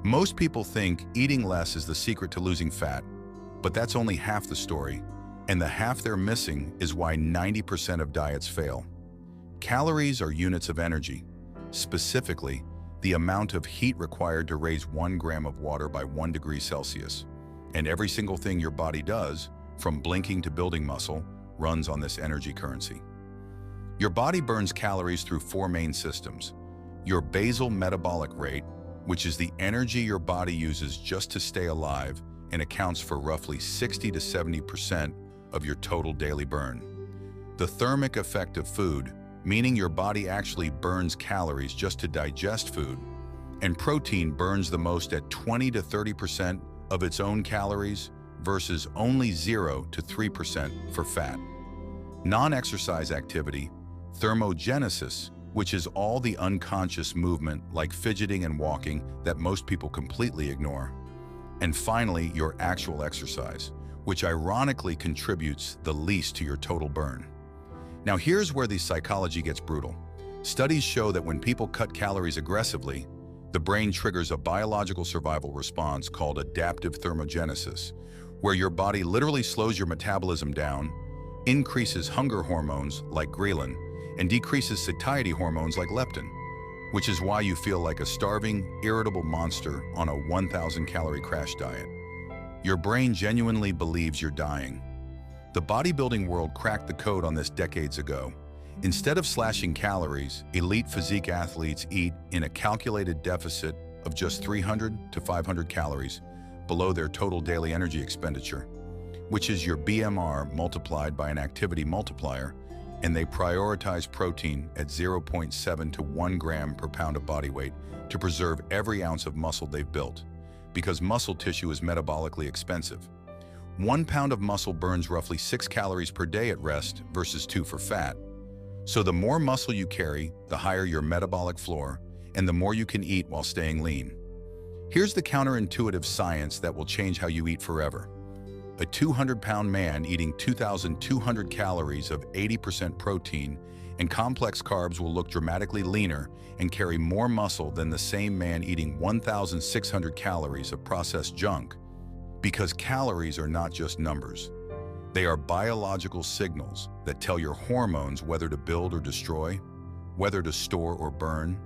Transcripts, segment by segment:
Most people think eating less is the secret to losing fat, but that's only half the story, and the half they're missing is why 90% of diets fail. Calories are units of energy, specifically the amount of heat required to raise 1 gram of water by 1 degree Celsius. And every single thing your body does, from blinking to building muscle, runs on this energy currency. Your body burns calories through 4 main systems. Your basal metabolic rate, which is the energy your body uses just to stay alive and accounts for roughly 60 to 70% of your total daily burn. The thermic effect of food, meaning your body actually burns calories just to digest food, and protein burns the most at 20 to 30% of its own calories versus only 0 to 3% for fat. Non-exercise activity, thermogenesis, which is all the unconscious movement like fidgeting and walking that most people completely ignore. And finally, your actual exercise, which ironically contributes the least to your total burn. Now here's where the psychology gets brutal. Studies show that when people cut calories aggressively, the brain triggers a biological survival response called adaptive thermogenesis, where your body literally slows your metabolism down, increases hunger hormones like ghrelin, and decreases satiety hormones like leptin, which is why you feel like a starving, irritable monster on a 1,000 calorie crash diet. Your brain genuinely believes you're dying. The bodybuilding world cracked the code on this decades ago. Instead of slashing calories, elite physique athletes eat in a calculated deficit of just 300 to 500 calories below their total daily energy expenditure, which is your BMR multiplied by an activity multiplier, and they prioritize protein at 0.7 to 1 gram per pound of body weight to preserve every ounce of muscle they've built, because muscle tissue is metabolically expensive. 1 pound of muscle burns roughly 6 calories per day at rest versus 2 for fat. So the more muscle you carry, the higher your metabolic floor, and the more you can eat while staying lean. Here's the counterintuitive science that will change how you eat forever. A 200-pound man eating 2,200 calories of 80% protein and complex carbs will look dramatically leaner and carry more muscle than the same man eating 1,600 calories of processed junk. Because calories are not just numbers. They are biological signals that tell your hormones whether to build or destroy, whether to store or burn,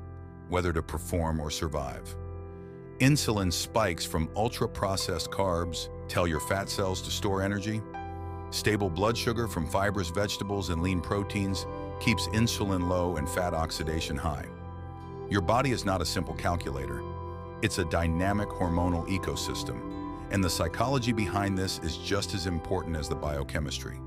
whether to perform or survive. Insulin spikes from ultra-processed carbs tell your fat cells to store energy. Stable blood sugar from fibrous vegetables and lean proteins keeps insulin low and fat oxidation high. Your body is not a simple calculator. It's a dynamic hormonal ecosystem, and the psychology behind this is just as important as the biochemistry.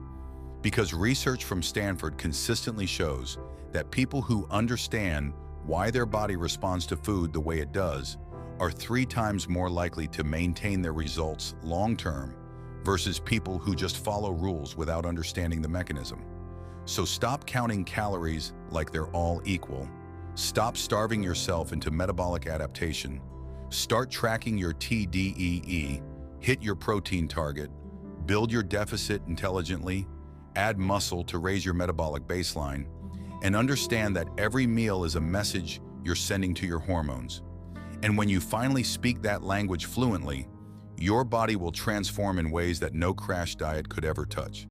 Because research from Stanford consistently shows that people who understand why their body responds to food the way it does are 3 times more likely to maintain their results long-term versus people who just follow rules without understanding the mechanism. So stop counting calories like they're all equal. Stop starving yourself into metabolic adaptation. Start tracking your TDEE, hit your protein target, build your deficit intelligently, add muscle to raise your metabolic baseline, and understand that every meal is a message you're sending to your hormones. And when you finally speak that language fluently, your body will transform in ways that no crash diet could ever touch.